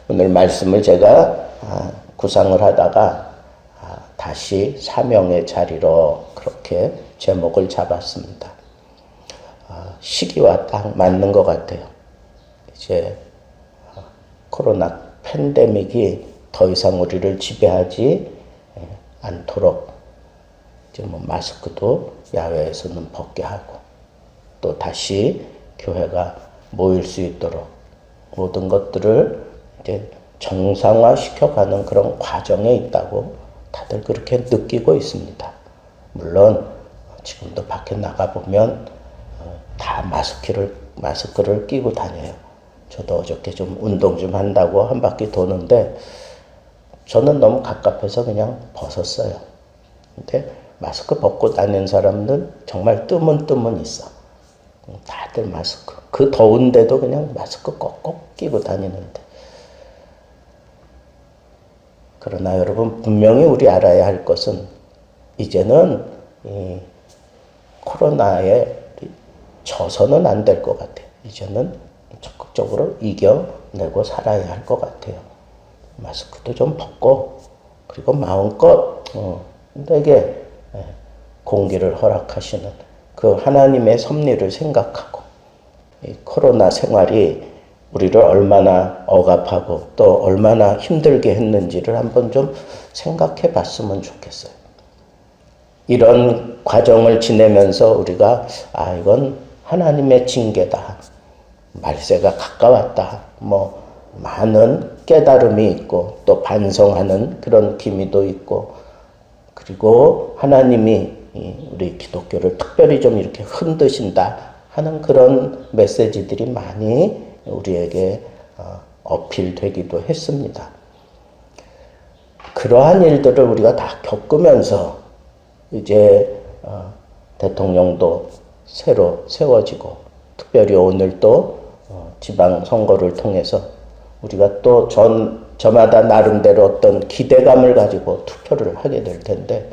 오늘 말씀을 제가 구상을 하다가 다시 사명의 자리로 그렇게 제목을 잡았습니다. 시기와 딱 맞는 것 같아요. 이제 코로나 팬데믹이 더 이상 우리를 지배하지 않도록 이제 마스크도 야외에서는 벗게 하고 또 다시 교회가 모일 수 있도록 모든 것들을 이제 정상화 시켜가는 그런 과정에 있다고 다들 그렇게 느끼고 있습니다. 물론 지금도 밖에 나가보면 다 마스크를 끼고 다녀요. 저도 어저께 좀 운동 좀 한다고 한 바퀴 도는데 저는 너무 갑갑해서 그냥 벗었어요. 근데 마스크 벗고 다니는 사람들 정말 뜨문 있어. 다들 마스크. 그 더운데도 그냥 마스크 꼭꼭 끼고 다니는데. 그러나 여러분 분명히 우리 알아야 할 것은 이제는 이 코로나에 져서는 안 될 것 같아요. 이제는 적극적으로 이겨내고 살아야 할 것 같아요. 마스크도 좀 벗고 그리고 마음껏 내게 공기를 허락하시는 그 하나님의 섭리를 생각하고 이 코로나 생활이 우리를 얼마나 억압하고 또 얼마나 힘들게 했는지를 한번 좀 생각해 봤으면 좋겠어요. 이런 과정을 지내면서 우리가 이건 하나님의 징계다. 말세가 가까웠다. 많은 깨달음이 있고 또 반성하는 그런 기미도 있고 그리고 하나님이 우리 기독교를 특별히 좀 이렇게 흔드신다 하는 그런 메시지들이 많이 우리에게 어필되기도 했습니다. 그러한 일들을 우리가 다 겪으면서 이제 대통령도 새로 세워지고 특별히 오늘 또 지방선거를 통해서 우리가 또 저마다 나름대로 어떤 기대감을 가지고 투표를 하게 될 텐데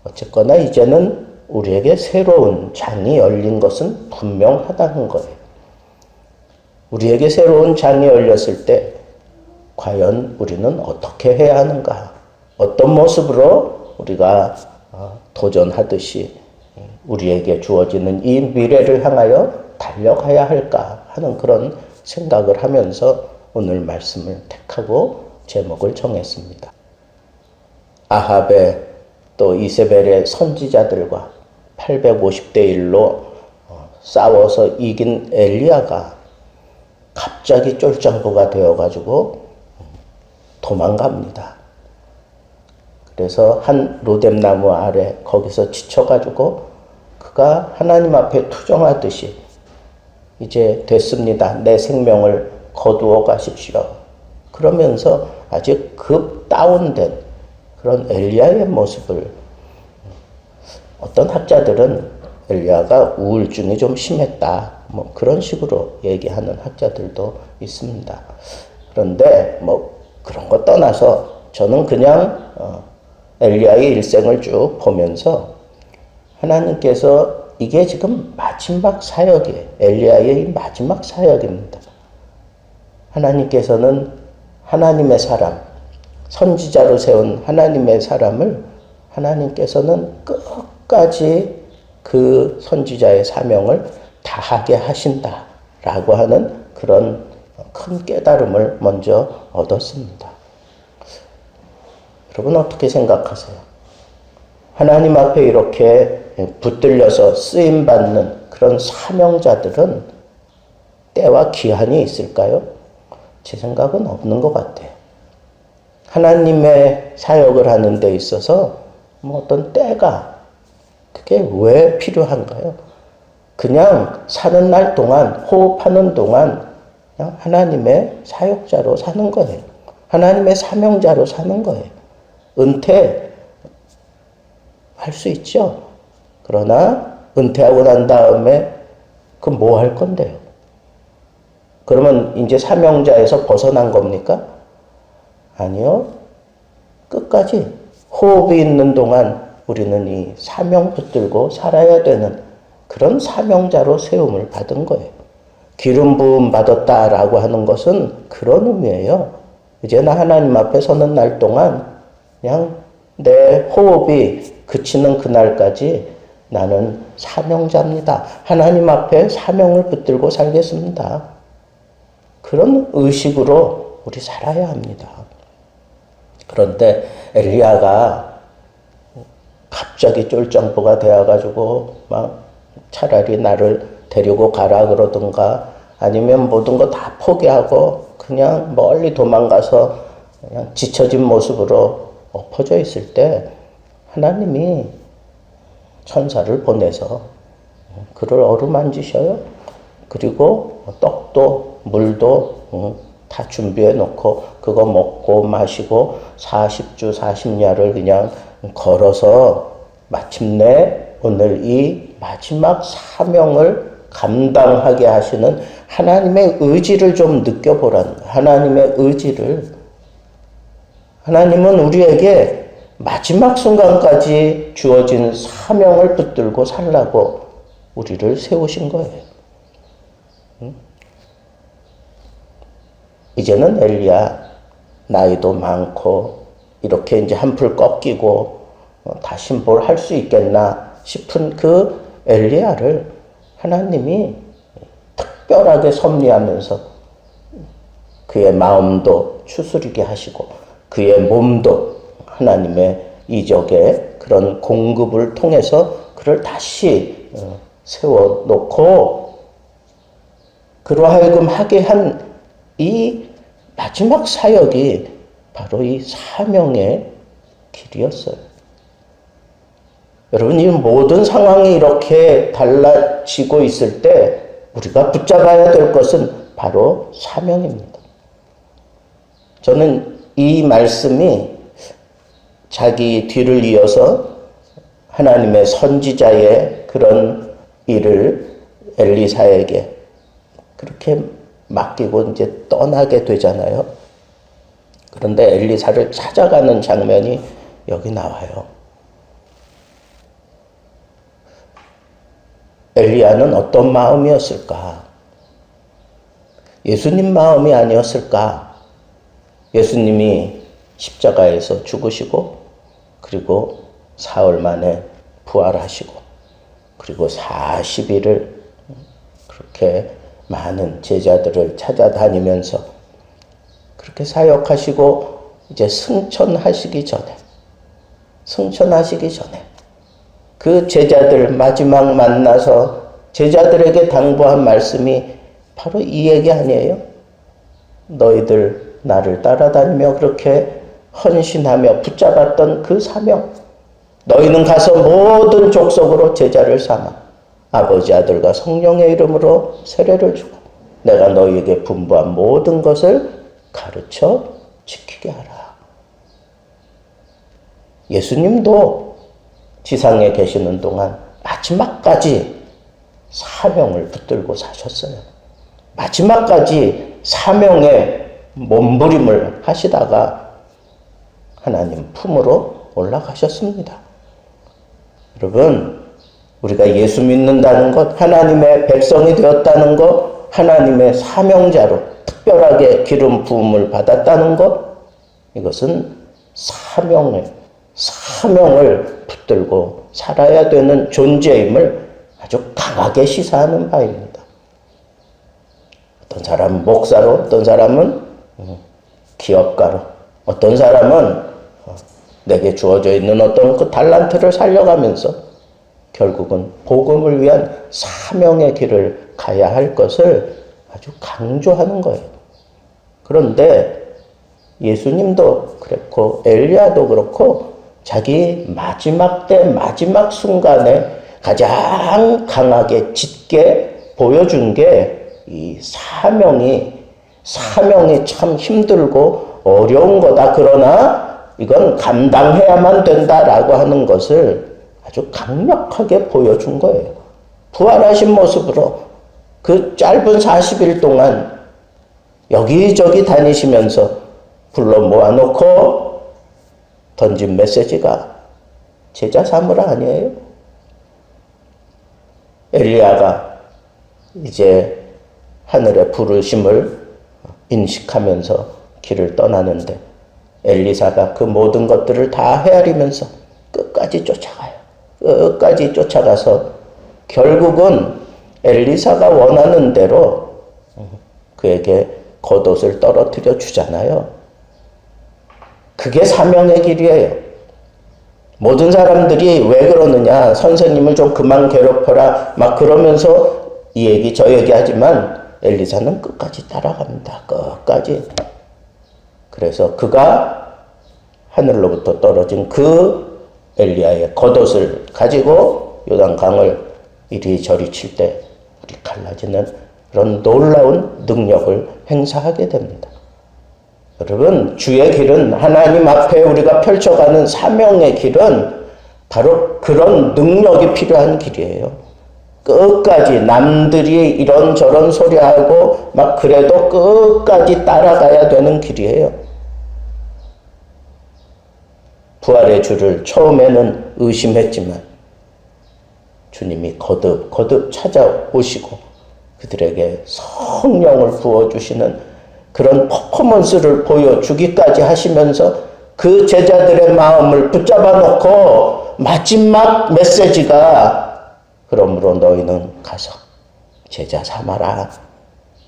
어쨌거나 이제는 우리에게 새로운 장이 열린 것은 분명하다는 거예요. 우리에게 새로운 장이 열렸을 때 과연 우리는 어떻게 해야 하는가? 어떤 모습으로 우리가 도전하듯이 우리에게 주어지는 이 미래를 향하여 달려가야 할까 하는 그런 생각을 하면서 오늘 말씀을 택하고 제목을 정했습니다. 아합의 또 이세벨의 선지자들과 850대 1로 싸워서 이긴 엘리야가 갑자기 쫄장부가 되어가지고 도망갑니다. 그래서 한 로뎀나무 아래 거기서 지쳐가지고 그가 하나님 앞에 투정하듯이 이제 됐습니다. 내 생명을 거두어 가십시오. 그러면서 아주 급 다운된 그런 엘리야의 모습을 어떤 학자들은 엘리야가 우울증이 좀 심했다. 그런 식으로 얘기하는 학자들도 있습니다. 그런데 그런 거 떠나서 저는 그냥 엘리야의 일생을 쭉 보면서 하나님께서 이게 지금 마지막 사역이에요. 엘리야의 마지막 사역입니다. 하나님께서는 하나님의 사람, 선지자로 세운 하나님의 사람을 하나님께서는 끝까지 그 선지자의 사명을 다하게 하신다라고 하는 그런 큰 깨달음을 먼저 얻었습니다. 여러분 어떻게 생각하세요? 하나님 앞에 이렇게 붙들려서 쓰임받는 그런 사명자들은 때와 기한이 있을까요? 제 생각은 없는 것 같아요. 하나님의 사역을 하는 데 있어서 어떤 때가 그게 왜 필요한가요? 그냥 사는 날 동안 호흡하는 동안 그냥 하나님의 사역자로 사는 거예요. 하나님의 사명자로 사는 거예요. 은퇴할 수 있죠. 그러나 은퇴하고 난 다음에 그 뭐 할 건데요? 그러면 이제 사명자에서 벗어난 겁니까? 아니요. 끝까지 호흡이 있는 동안 우리는 이 사명 붙들고 살아야 되는 그런 사명자로 세움을 받은 거예요. 기름 부음 받았다라고 하는 것은 그런 의미예요. 이제 나 하나님 앞에 서는 날 동안 그냥 내 호흡이 그치는 그날까지 나는 사명자입니다. 하나님 앞에 사명을 붙들고 살겠습니다. 그런 의식으로 우리 살아야 합니다. 그런데 엘리야가 갑자기 쫄정보가 되어가지고 막 차라리 나를 데리고 가라 그러든가 아니면 모든 거 다 포기하고 그냥 멀리 도망가서 그냥 지쳐진 모습으로 엎어져 있을 때 하나님이 천사를 보내서 그를 어루만지셔요. 그리고 떡도 물도 다 준비해 놓고 그거 먹고 마시고 40주 40야를 그냥 걸어서 마침내 오늘 이 마지막 사명을 감당하게 하시는 하나님의 의지를 좀 느껴보라는 거예요. 하나님의 의지를. 하나님은 우리에게 마지막 순간까지 주어진 사명을 붙들고 살라고 우리를 세우신 거예요. 이제는 엘리야 나이도 많고 이렇게 이제 한풀 꺾이고 다시 뭘 할 수 있겠나 싶은 그 엘리야를 하나님이 특별하게 섭리하면서 그의 마음도 추스리게 하시고 그의 몸도 하나님의 이적의 그런 공급을 통해서 그를 다시 세워놓고 그로 하여금 하게 한 이 마지막 사역이 바로 이 사명의 길이었어요. 여러분, 이 모든 상황이 이렇게 달라지고 있을 때 우리가 붙잡아야 될 것은 바로 사명입니다. 저는 이 말씀이 자기 뒤를 이어서 하나님의 선지자의 그런 일을 엘리사에게 그렇게 맡기고 이제 떠나게 되잖아요. 그런데 엘리사를 찾아가는 장면이 여기 나와요. 엘리야는 어떤 마음이었을까? 예수님 마음이 아니었을까? 예수님이 십자가에서 죽으시고 그리고 사흘 만에 부활하시고 그리고 40일을 그렇게 많은 제자들을 찾아다니면서 그렇게 사역하시고 이제 승천하시기 전에 그 제자들 마지막 만나서 제자들에게 당부한 말씀이 바로 이 얘기 아니에요? 너희들 나를 따라다니며 그렇게 헌신하며 붙잡았던 그 사명, 너희는 가서 모든 족속으로 제자를 삼아 아버지 아들과 성령의 이름으로 세례를 주고 내가 너희에게 분부한 모든 것을 가르쳐 지키게 하라. 예수님도 지상에 계시는 동안 마지막까지 사명을 붙들고 사셨어요. 마지막까지 사명의 몸부림을 하시다가 하나님 품으로 올라가셨습니다. 여러분, 우리가 예수 믿는다는 것, 하나님의 백성이 되었다는 것, 하나님의 사명자로 특별하게 기름 부음을 받았다는 것, 이것은 사명을 붙들고 살아야 되는 존재임을 아주 강하게 시사하는 바입니다. 어떤 사람은 목사로, 어떤 사람은 기업가로, 어떤 사람은 내게 주어져 있는 어떤 그 달란트를 살려가면서 결국은 복음을 위한 사명의 길을 가야 할 것을 아주 강조하는 거예요. 그런데 예수님도 그렇고 엘리야도 그렇고 자기 마지막 때 마지막 순간에 가장 강하게 짙게 보여준 게 이 사명이 참 힘들고 어려운 거다. 그러나 이건 감당해야만 된다라고 하는 것을 아주 강력하게 보여준 거예요. 부활하신 모습으로 그 짧은 40일 동안 여기저기 다니시면서 불러 모아놓고 던진 메시지가 제자 삼으라 아니에요? 엘리야가 이제 하늘의 부르심을 인식하면서 길을 떠나는데 엘리사가 그 모든 것들을 다 헤아리면서 끝까지 쫓아가요. 끝까지 쫓아가서 결국은 엘리사가 원하는 대로 그에게 겉옷을 떨어뜨려 주잖아요. 그게 사명의 길이에요. 모든 사람들이 왜 그러느냐, 선생님을 좀 그만 괴롭혀라 막 그러면서 이 얘기 저 얘기 하지만 엘리사는 끝까지 따라갑니다. 끝까지. 그래서 그가 하늘로부터 떨어진 그 엘리야의 겉옷을 가지고 요단강을 이리저리 칠 때 물이 갈라지는 그런 놀라운 능력을 행사하게 됩니다. 여러분, 주의 길은, 하나님 앞에 우리가 펼쳐가는 사명의 길은 바로 그런 능력이 필요한 길이에요. 끝까지 남들이 이런저런 소리하고 막 그래도 끝까지 따라가야 되는 길이에요. 부활의 주를 처음에는 의심했지만 주님이 거듭 찾아오시고 그들에게 성령을 부어주시는 그런 퍼포먼스를 보여주기까지 하시면서 그 제자들의 마음을 붙잡아 놓고 마지막 메시지가 그러므로 너희는 가서 제자 삼아라.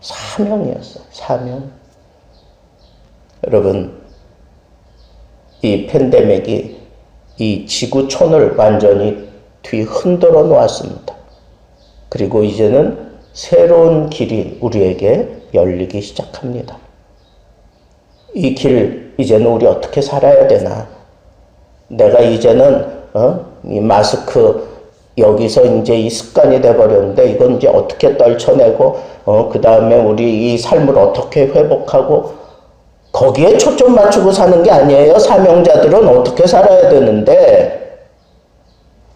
사명이었어요. 사명. 여러분, 이 팬데믹이 이 지구촌을 완전히 뒤흔들어 놓았습니다. 그리고 이제는 새로운 길이 우리에게 열리기 시작합니다. 이 길, 이제는 우리 어떻게 살아야 되나? 내가 이제는 이 마스크 여기서 이제 이 습관이 돼버렸는데 이건 이제 어떻게 떨쳐내고 그 다음에 우리 이 삶을 어떻게 회복하고 거기에 초점 맞추고 사는 게 아니에요. 사명자들은 어떻게 살아야 되는데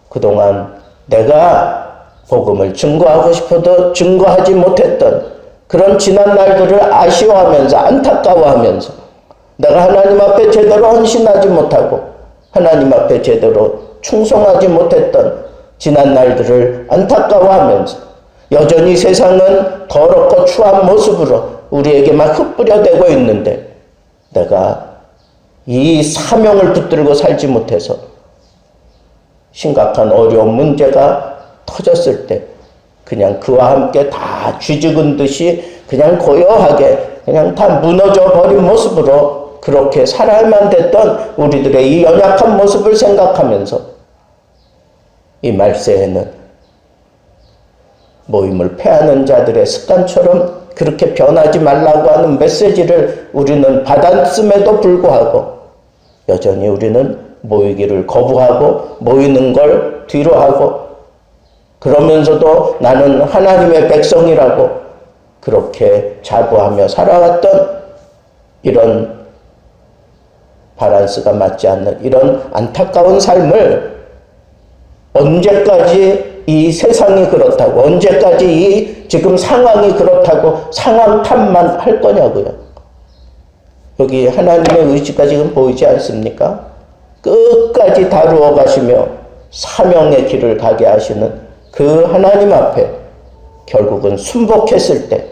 그동안 내가 복음을 증거하고 싶어도 증거하지 못했던 그런 지난 날들을 아쉬워하면서 안타까워하면서 내가 하나님 앞에 제대로 헌신하지 못하고 하나님 앞에 제대로 충성하지 못했던 지난 날들을 안타까워하면서 여전히 세상은 더럽고 추한 모습으로 우리에게 막 흩뿌려대고 있는데 내가 이 사명을 붙들고 살지 못해서 심각한 어려운 문제가 터졌을 때 그냥 그와 함께 다 쥐죽은 듯이 그냥 고요하게 그냥 다 무너져 버린 모습으로 그렇게 살아야만 됐던 우리들의 이 연약한 모습을 생각하면서 이 말세에는 모임을 패하는 자들의 습관처럼 그렇게 변하지 말라고 하는 메시지를 우리는 받았음에도 불구하고 여전히 우리는 모이기를 거부하고 모이는 걸 뒤로하고 그러면서도 나는 하나님의 백성이라고 그렇게 자부하며 살아왔던 이런 밸런스가 맞지 않는 이런 안타까운 삶을 언제까지 이 세상이 그렇다고 언제까지 이 지금 상황이 그렇다고 상황 탓만 할 거냐고요. 여기 하나님의 의지가 지금 보이지 않습니까? 끝까지 다루어 가시며 사명의 길을 가게 하시는 그 하나님 앞에 결국은 순복했을 때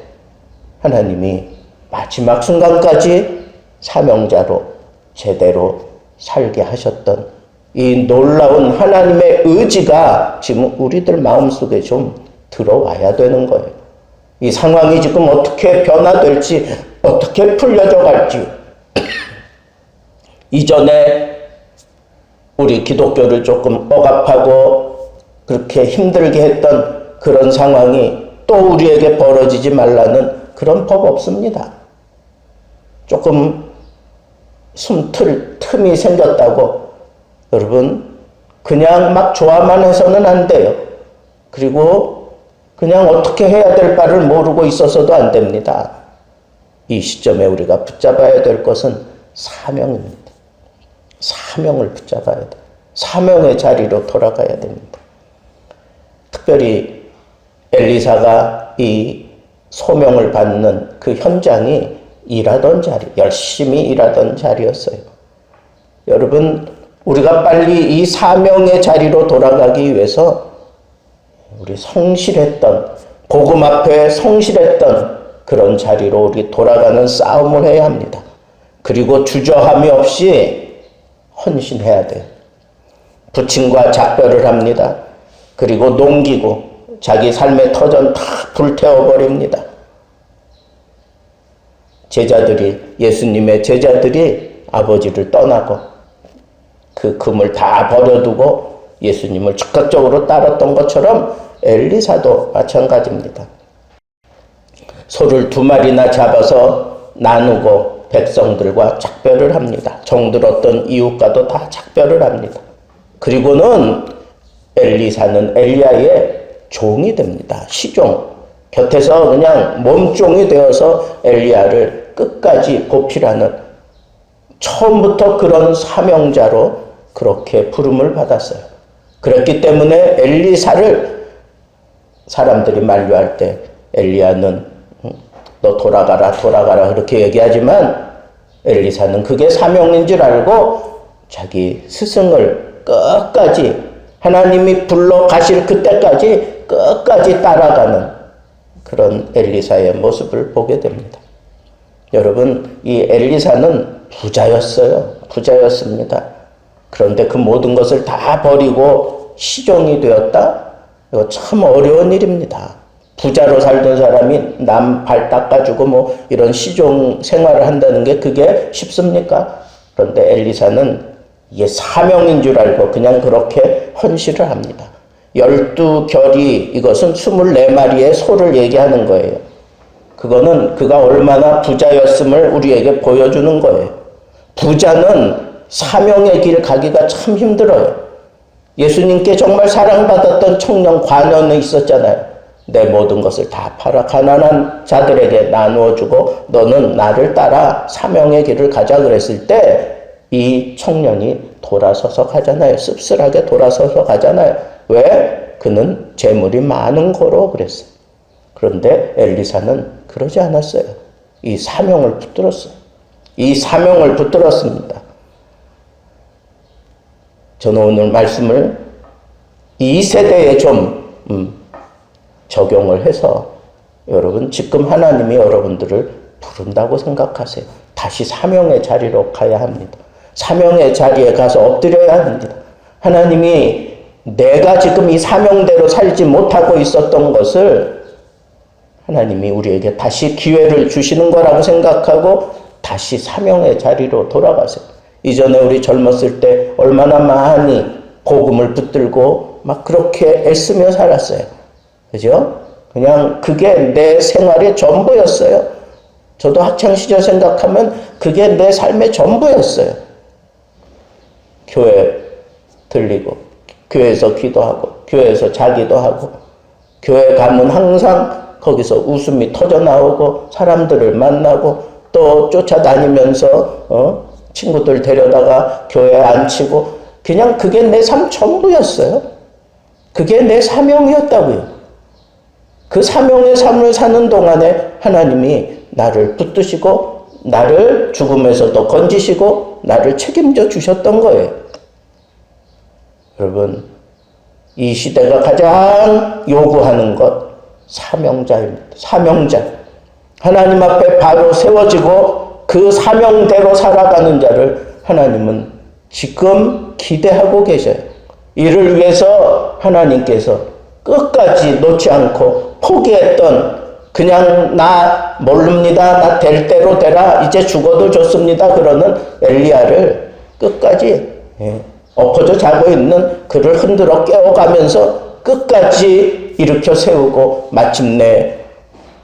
하나님이 마지막 순간까지 사명자로 제대로 살게 하셨던 이 놀라운 하나님의 의지가 지금 우리들 마음속에 좀 들어와야 되는 거예요. 이 상황이 지금 어떻게 변화될지 어떻게 풀려져 갈지 이전에 우리 기독교를 조금 억압하고 그렇게 힘들게 했던 그런 상황이 또 우리에게 벌어지지 말라는 그런 법 없습니다. 조금 틈이 생겼다고 여러분 그냥 막 좋아만 해서는 안 돼요. 그리고 그냥 어떻게 해야 될 바를 모르고 있어서도 안 됩니다. 이 시점에 우리가 붙잡아야 될 것은 사명입니다. 사명을 붙잡아야 돼요. 사명의 자리로 돌아가야 됩니다. 특별히 엘리사가 이 소명을 받는 그 현장이 일하던 자리, 열심히 일하던 자리였어요. 여러분, 우리가 빨리 이 사명의 자리로 돌아가기 위해서 우리 성실했던, 복음 앞에 성실했던 그런 자리로 우리 돌아가는 싸움을 해야 합니다. 그리고 주저함이 없이 헌신해야 돼요. 부친과 작별을 합니다. 그리고 농기고 자기 삶의 터전 다 불태워버립니다. 예수님의 제자들이 아버지를 떠나고 그 금을 다 버려두고 예수님을 즉각적으로 따랐던 것처럼 엘리사도 마찬가지입니다. 소를 2마리나 잡아서 나누고 백성들과 작별을 합니다. 정들었던 이웃과도 다 작별을 합니다. 그리고는 엘리사는 엘리야의 종이 됩니다. 시종. 곁에서 그냥 몸종이 되어서 엘리야를 끝까지 보필하는, 처음부터 그런 사명자로 그렇게 부름을 받았어요. 그렇기 때문에 엘리사를 사람들이 만류할 때 엘리야는 너 돌아가라 그렇게 얘기하지만 엘리사는 그게 사명인 줄 알고 자기 스승을 끝까지, 하나님이 불러 가실 그때까지 끝까지 따라가는 그런 엘리사의 모습을 보게 됩니다. 여러분, 이 엘리사는 부자였습니다. 그런데 그 모든 것을 다 버리고 시종이 되었다? 이거 참 어려운 일입니다. 부자로 살던 사람이 남 발 닦아주고 이런 시종 생활을 한다는 게 그게 쉽습니까? 그런데 엘리사는 이게 사명인 줄 알고 그냥 그렇게 헌신을 합니다. 12결이, 이것은 24마리의 소를 얘기하는 거예요. 그거는 그가 얼마나 부자였음을 우리에게 보여주는 거예요. 부자는 사명의 길 가기가 참 힘들어요. 예수님께 정말 사랑받았던 청년 관원이 있었잖아요. 내 모든 것을 다 팔아 가난한 자들에게 나누어주고 너는 나를 따라 사명의 길을 가자 그랬을 때 이 청년이 돌아서서 가잖아요. 씁쓸하게 돌아서서 가잖아요. 왜? 그는 재물이 많은 거로 그랬어요. 그런데 엘리사는 그러지 않았어요. 이 사명을 붙들었어요. 이 사명을 붙들었습니다. 저는 오늘 말씀을 이 세대에 좀 적용을 해서 여러분, 지금 하나님이 여러분들을 부른다고 생각하세요. 다시 사명의 자리로 가야 합니다. 사명의 자리에 가서 엎드려야 합니다. 하나님이 내가 지금 이 사명대로 살지 못하고 있었던 것을 하나님이 우리에게 다시 기회를 주시는 거라고 생각하고 다시 사명의 자리로 돌아가세요. 이전에 우리 젊었을 때 얼마나 많이 복음을 붙들고 막 그렇게 애쓰며 살았어요. 그죠? 그냥 그게 내 생활의 전부였어요. 저도 학창시절 생각하면 그게 내 삶의 전부였어요. 교회 들리고, 교회에서 기도하고, 교회에서 자기도 하고, 교회 가면 항상 거기서 웃음이 터져 나오고, 사람들을 만나고, 또 쫓아다니면서, 친구들 데려다가 교회에 앉히고, 그냥 그게 내 삶 전부였어요. 그게 내 사명이었다고요. 그 사명의 삶을 사는 동안에 하나님이 나를 붙드시고 나를 죽음에서도 건지시고 나를 책임져 주셨던 거예요. 여러분, 이 시대가 가장 요구하는 것 사명자입니다. 사명자. 하나님 앞에 바로 세워지고 그 사명대로 살아가는 자를 하나님은 지금 기대하고 계셔요. 이를 위해서 하나님께서 끝까지 놓지 않고 포기했던, 그냥 나 모릅니다, 나 될 대로 되라, 이제 죽어도 좋습니다 그러는 엘리야를 끝까지 엎어져 자고 있는 그를 흔들어 깨워가면서 끝까지 일으켜 세우고 마침내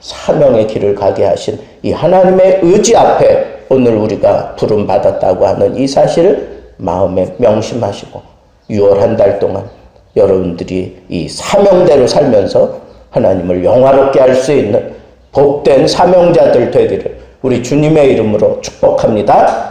사명의 길을 가게 하신 이 하나님의 의지 앞에 오늘 우리가 부름받았다고 하는 이 사실을 마음에 명심하시고 6월 한 달 동안 여러분들이 이 사명대로 살면서 하나님을 영화롭게 할 수 있는 복된 사명자들 되기를 우리 주님의 이름으로 축복합니다.